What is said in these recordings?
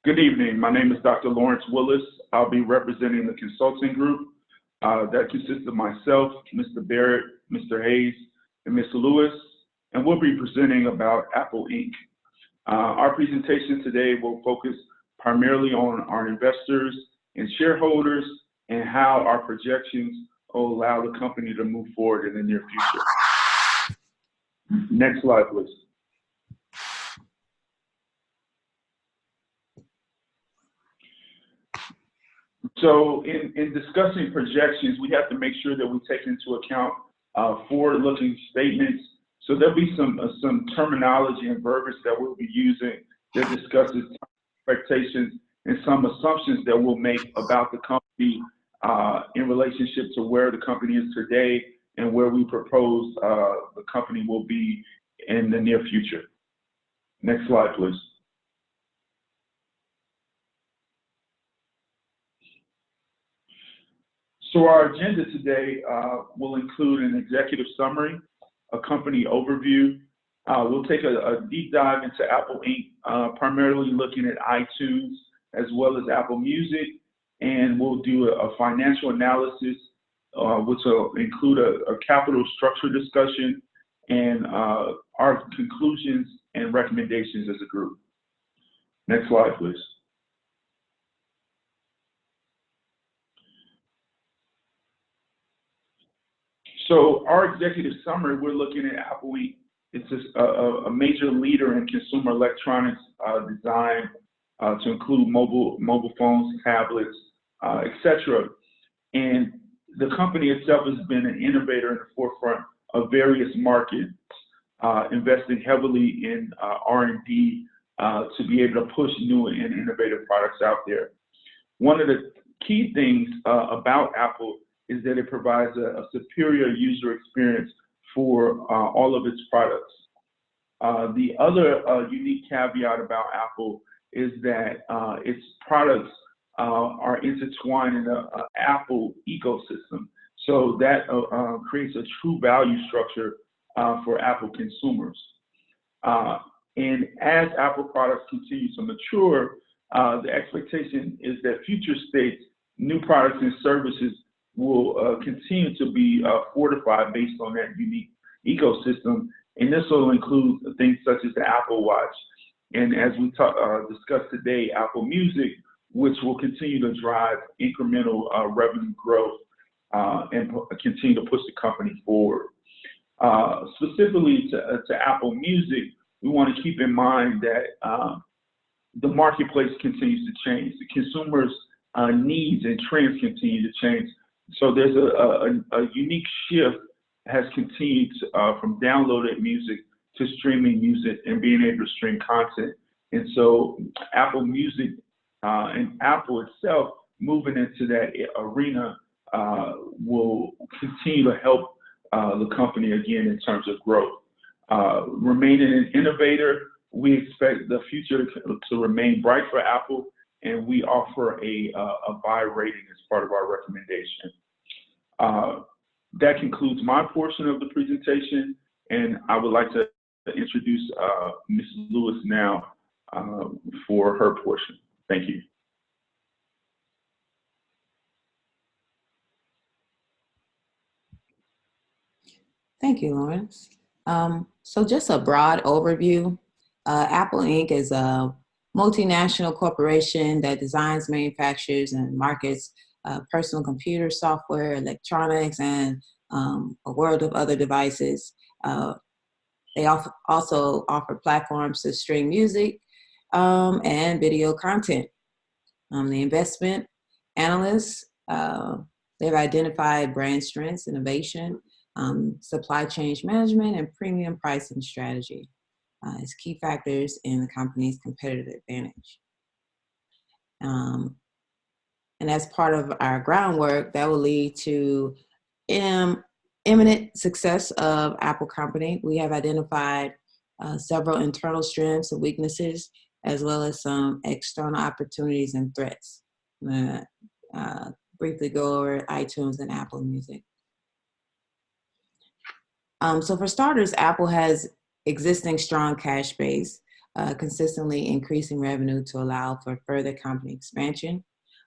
Good evening. My name is Dr. Lawrence Willis. I'll be representing the consulting group that consists of myself, Mr. Barrett, Mr. Hayes, and Ms. Lewis, and we'll be presenting about Apple Inc. Our presentation today will focus primarily on our investors and shareholders and how our projections will allow the company to move forward in the near future. Next slide, please. So in discussing projections, we have to make sure that we take into account forward-looking statements. So there'll be some terminology and verbiage that we'll be using that discusses expectations and some assumptions that we'll make about the company in relationship to where the company is today and where we propose the company will be in the near future. Next slide, please. So our agenda today will include an executive summary, a company overview. We'll take a deep dive into Apple Inc., primarily looking at iTunes as well as Apple Music, and we'll do a financial analysis, which will include a capital structure discussion and our conclusions and recommendations as a group. Next slide, please. So our executive summary, we're looking at Apple Inc. It's a major leader in consumer electronics design to include mobile phones, tablets, etc. And the company itself has been an innovator in the forefront of various markets, investing heavily in R&D to be able to push new and innovative products out there. One of the key things about Apple is that it provides a superior user experience for all of its products. The other unique caveat about Apple is that its products are intertwined in an Apple ecosystem. So that creates a true value structure for Apple consumers. And as Apple products continue to mature, the expectation is that future states, new products and services will continue to be fortified based on that unique ecosystem. And this will include things such as the Apple Watch. And as we discussed today, Apple Music, which will continue to drive incremental revenue growth and continue to push the company forward. Specifically to Apple Music, we want to keep in mind that the marketplace continues to change. The consumers' needs and trends continue to change. So there's a unique shift has continued from downloaded music to streaming music and being able to stream content. And so Apple Music and Apple itself moving into that arena will continue to help the company again in terms of growth. Remaining an innovator, we expect the future to remain bright for Apple, and we offer a buy rating as part of our recommendation. That concludes my portion of the presentation, and I would like to introduce Ms. Lewis now for her portion. Thank you. Thank you, Lawrence. So just a broad overview. Apple Inc. is a multinational corporation that designs, manufactures, and markets personal computer software, electronics, and a world of other devices. They also offer platforms to stream music and video content. The investment analysts, they've identified brand strengths, innovation, supply chain management, and premium pricing strategy as key factors in the company's competitive advantage. And as part of our groundwork, that will lead to imminent success of Apple company. We have identified several internal strengths and weaknesses, as well as some external opportunities and threats. Briefly go over iTunes and Apple Music. So for starters, Apple has existing strong cash base. consistently increasing revenue to allow for further company expansion.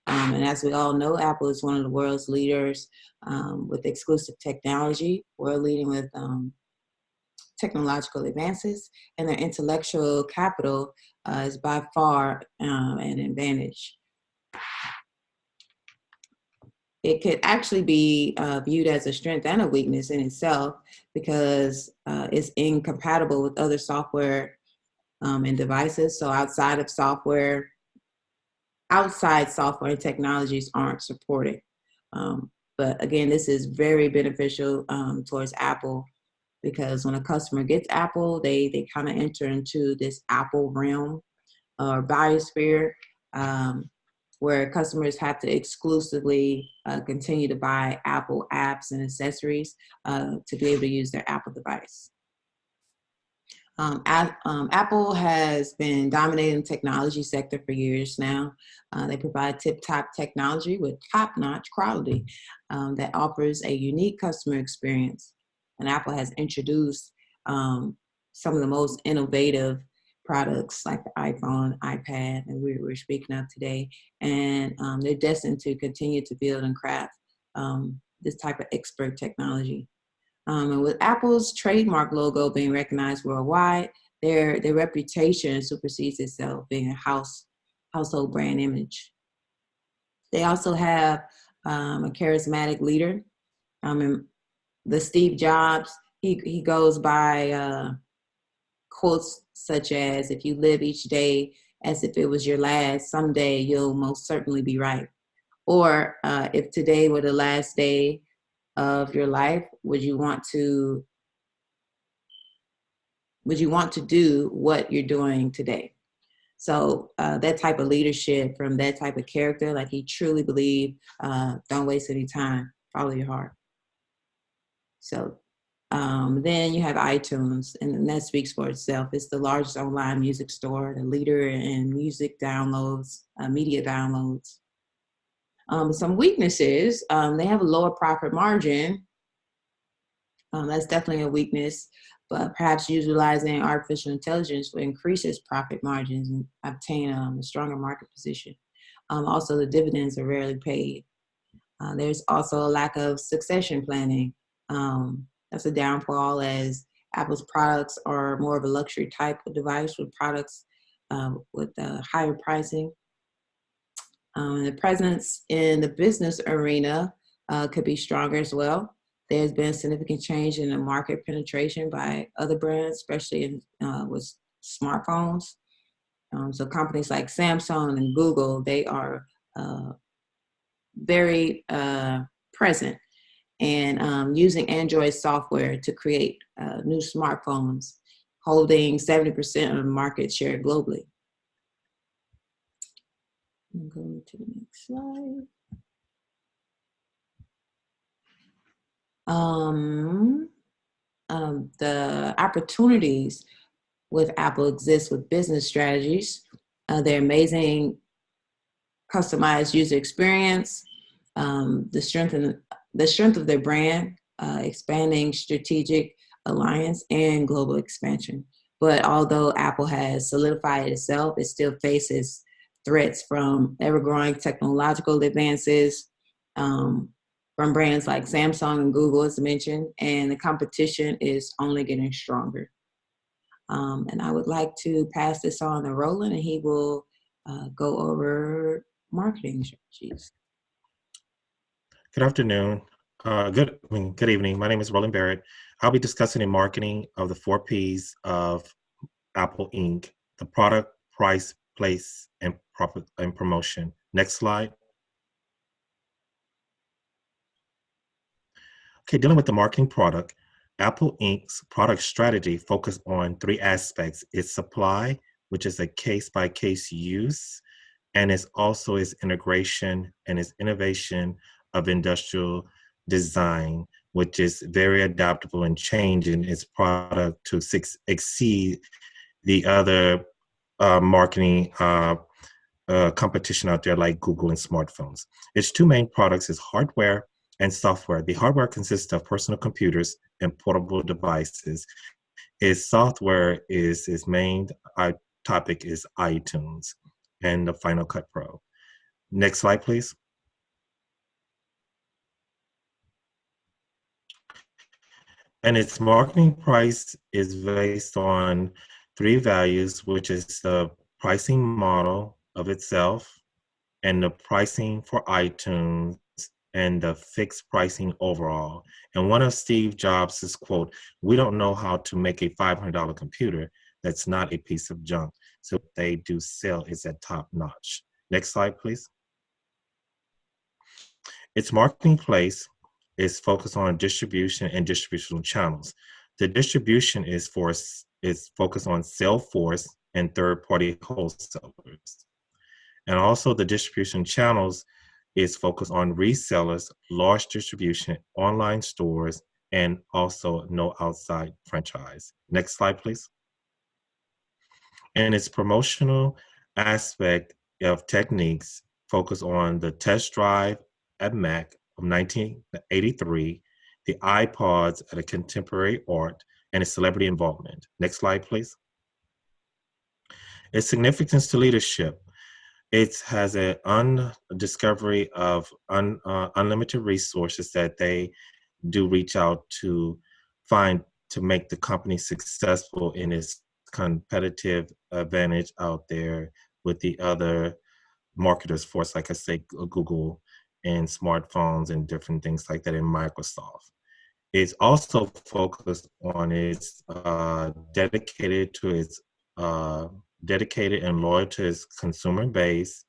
And as we all know, Apple is one of the world's leaders with exclusive technology. We're leading with technological advances, and their intellectual capital is by far an advantage. It could actually be viewed as a strength and a weakness in itself because it's incompatible with other software and devices. So outside software and technologies aren't supported. But again, this is very beneficial towards Apple because when a customer gets Apple, they kind of enter into this Apple realm or biosphere where customers have to exclusively continue to buy Apple apps and accessories to be able to use their Apple device. Apple has been dominating the technology sector for years now. They provide tip-top technology with top-notch quality that offers a unique customer experience. And Apple has introduced some of the most innovative products like the iPhone, iPad, and we're speaking of today. And they're destined to continue to build and craft this type of expert technology. And with Apple's trademark logo being recognized worldwide, their reputation supersedes itself, being a household brand image. They also have a charismatic leader. And the Steve Jobs, he goes by quotes such as, "If you live each day as if it was your last, someday you'll most certainly be right." Or if today were the last day of your life, would you want to do what you're doing today? So that type of leadership from that type of character, like he truly believed, don't waste any time, follow your heart. So then you have iTunes, and that speaks for itself. It's the largest online music store, the leader in music downloads, media downloads. Some weaknesses, they have a lower profit margin. That's definitely a weakness, but perhaps utilizing artificial intelligence will increase its profit margins and obtain a stronger market position. Also, the dividends are rarely paid. There's also a lack of succession planning. That's a downfall as Apple's products are more of a luxury type of device with products with higher pricing. The presence in the business arena could be stronger as well. There's been significant change in the market penetration by other brands, especially with smartphones. So companies like Samsung and Google, they are very present and using Android software to create new smartphones, holding 70% of the market share globally. Go to the next slide. The opportunities with Apple exist with business strategies. Their amazing customized user experience, the strength of their brand, expanding strategic alliance, and global expansion. But although Apple has solidified itself, it still faces threats from ever-growing technological advances, from brands like Samsung and Google, as mentioned, and the competition is only getting stronger. And I would like to pass this on to Roland, and he will go over marketing strategies. Good afternoon. Good evening. My name is Roland Barrett. I'll be discussing the marketing of the 4 Ps of Apple Inc., the product, price, place, and profit and promotion. Next slide. Okay, dealing with the marketing product, Apple Inc.'s product strategy focused on 3 aspects: its supply, which is a case-by-case use, and it's also its integration and its innovation of industrial design, which is very adaptable and changing its product to exceed the other marketing competition out there like Google and smartphones. Its 2 main products is hardware and software. The hardware consists of personal computers and portable devices. Its software is main topic is iTunes and the Final Cut Pro. Next slide, please. And its marketing price is based on three values, which is the pricing model of itself, and the pricing for iTunes, and the fixed pricing overall. And one of Steve Jobs' quote, "We don't know how to make a $500 computer that's not a piece of junk. So what they do sell is at top notch." Next slide, please. Its marketing place is focused on distribution and distributional channels. The distribution is focused on Salesforce and third-party wholesalers. And also the distribution channels is focused on resellers, large distribution, online stores, and also no outside franchise. Next slide, please. And its promotional aspect of techniques focus on the test drive at Mac of 1983, the iPods at a contemporary art, and its celebrity involvement. Next slide, please. Its significance to leadership. It has a discovery of unlimited resources that they do reach out to find to make the company successful in its competitive advantage out there with the other marketers force, like I say, Google and smartphones and different things like that in Microsoft. It's also focused on its dedicated and loyal to its consumer base,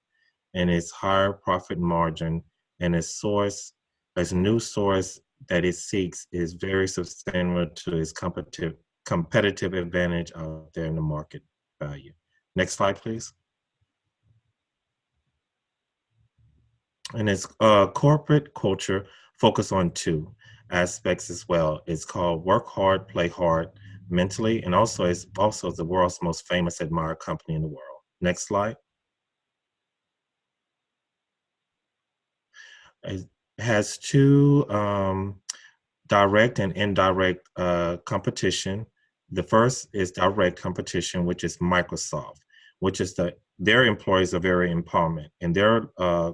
and its higher profit margin, and its new source that it seeks is very sustainable to its competitive advantage out there in the market value. Next slide, please. And its corporate culture focus on two aspects as well. It's called work hard, play hard, mentally, and also it's also the world's most famous admired company in the world. Next slide. It has two direct and indirect competition. The first is direct competition, which is Microsoft, which is their employees are very empowerment. And their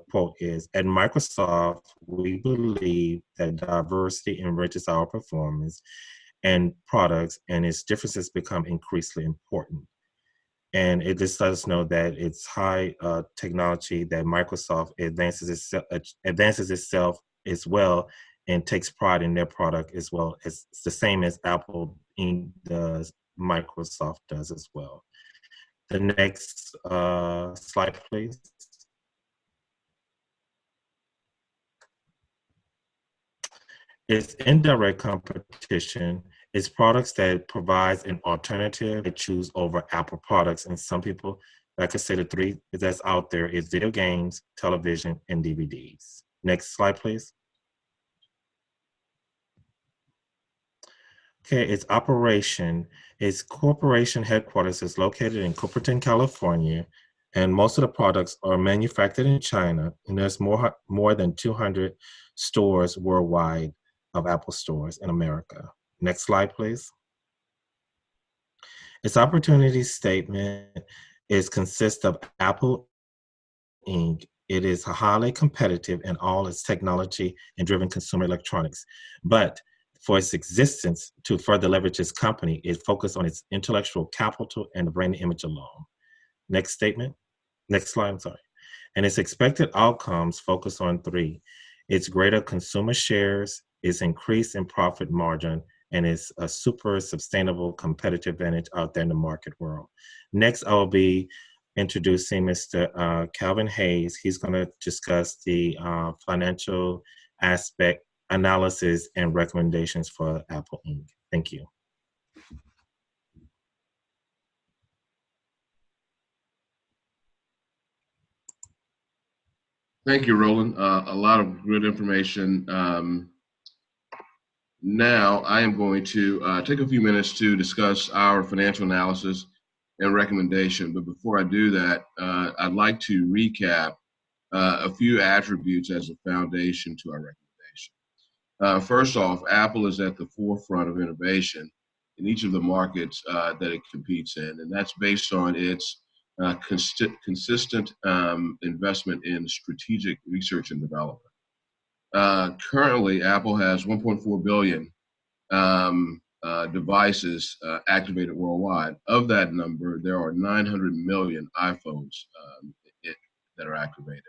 quote is, "At Microsoft, we believe that diversity enriches our performance and products, and its differences become increasingly important." And it just lets us know that it's high technology that Microsoft advances itself as well, and takes pride in their product as well. It's the same as Apple Inc. does, Microsoft does as well. The next slide, please. It's indirect competition. It's products that provides an alternative to choose over Apple products. And some people, like I said, the three that's out there is video games, television, and DVDs. Next slide, please. Okay, its operation. Its corporation headquarters is located in Cupertino, California, and most of the products are manufactured in China, and there's more than 200 stores worldwide of Apple stores in America. Next slide, please. Its opportunity statement consists of Apple Inc. It is highly competitive in all its technology and driven consumer electronics, but for its existence to further leverage its company, it focused on its intellectual capital and the brand image alone. Next statement. Next slide, I'm sorry. And its expected outcomes focus on three. Its greater consumer shares, its increase in profit margin, and its a super sustainable competitive advantage out there in the market world. Next, I will be introducing Mr. Calvin Hayes. He's going to discuss the financial aspect analysis and recommendations for Apple Inc. Thank you. Thank you, Roland. A lot of good information. Now I am going to take a few minutes to discuss our financial analysis and recommendation. But before I do that, I'd like to recap a few attributes as a foundation to our recommendation. First off, Apple is at the forefront of innovation in each of the markets that it competes in, and that's based on its consistent investment in strategic research and development. Currently, Apple has 1.4 billion devices activated worldwide. Of that number, there are 900 million iPhones that are activated.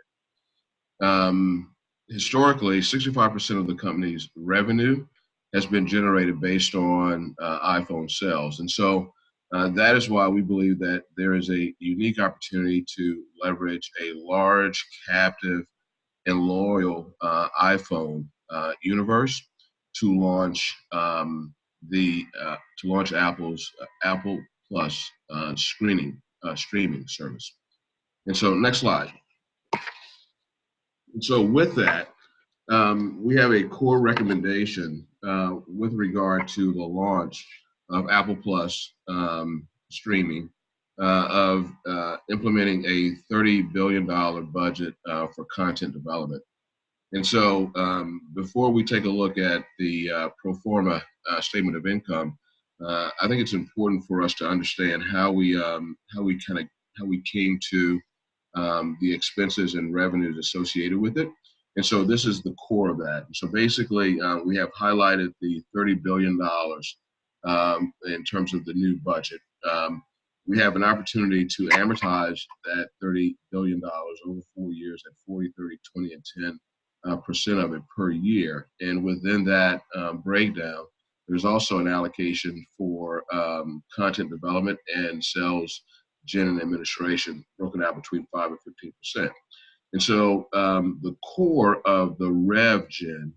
Historically, 65% of the company's revenue has been generated based on iPhone sales. And so that is why we believe that there is a unique opportunity to leverage a large, captive, and loyal iPhone universe to launch Apple's Apple Plus streaming service. And so, next slide. And so, with that, we have a core recommendation with regard to the launch of Apple Plus streaming, of implementing a $30 billion budget for content development. And so before we take a look at the pro forma statement of income, I think it's important for us to understand how we came to the expenses and revenues associated with it. And so this is the core of that. So basically, we have highlighted the $30 billion in terms of the new budget. We have an opportunity to amortize that $30 billion over 4 years at 40, 30, 20, and 10% of it per year. And within that breakdown, there's also an allocation for content development and sales, gen, and administration, broken out between 5 and 15%. And so the core of the rev gen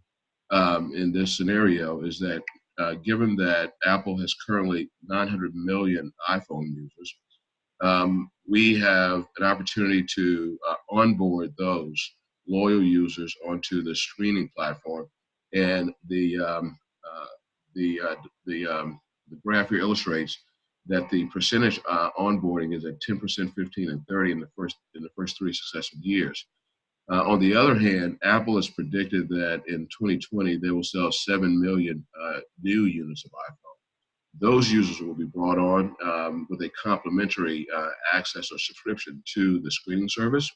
in this scenario is that given that Apple has currently 900 million iPhone users, we have an opportunity to onboard those loyal users onto the streaming platform. And the graph here illustrates that the percentage onboarding is at 10%, 15, and 30 in the first 3 successive years. On the other hand, Apple has predicted that in 2020 they will sell 7 million new units of iPhone. Those users will be brought on with a complimentary access or subscription to the screening service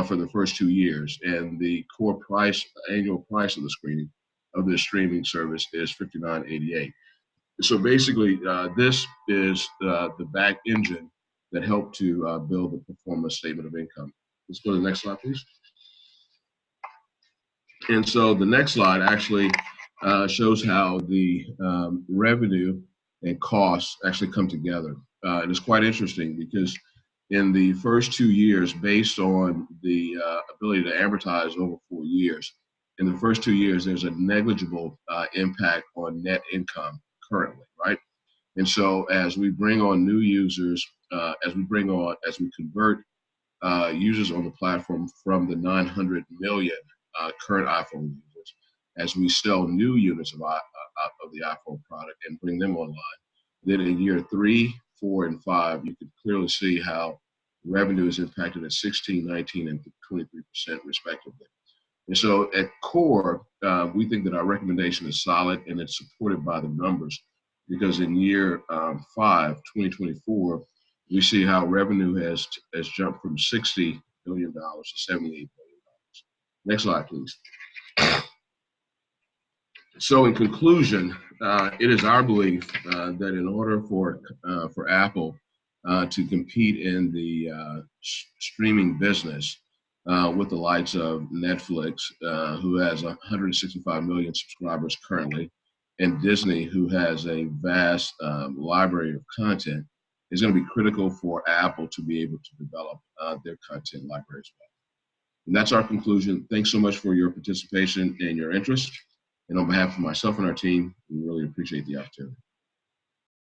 for the first 2 years, and the core price, annual price of the streaming service is $59.88. So basically, this is the back engine that helped to build the performance statement of income. Let's go to the next slide, please. And so the next slide actually shows how the revenue and costs actually come together. And it's quite interesting because in the first 2 years, based on the ability to amortize over 4 years, in the first 2 years, there's a negligible impact on net income currently, right? And so as we bring on new users, as we convert users on the platform from the 900 million current iPhone users, as we sell new units of the iPhone product and bring them online, then in year 3, 4, and 5, you can clearly see how revenue is impacted at 16, 19, and 23% respectively. And so at core, we think that our recommendation is solid and it's supported by the numbers, because in year 5, 2024, we see how revenue has jumped from $60 billion to $78 billion. Next slide, please. So in conclusion, it is our belief that in order for Apple to compete in the streaming business with the likes of Netflix, who has 165 million subscribers currently, and Disney, who has a vast library of content, is going to be critical for Apple to be able to develop their content library as well. And that's our conclusion. Thanks so much for your participation and your interest. And on behalf of myself and our team, we really appreciate the opportunity.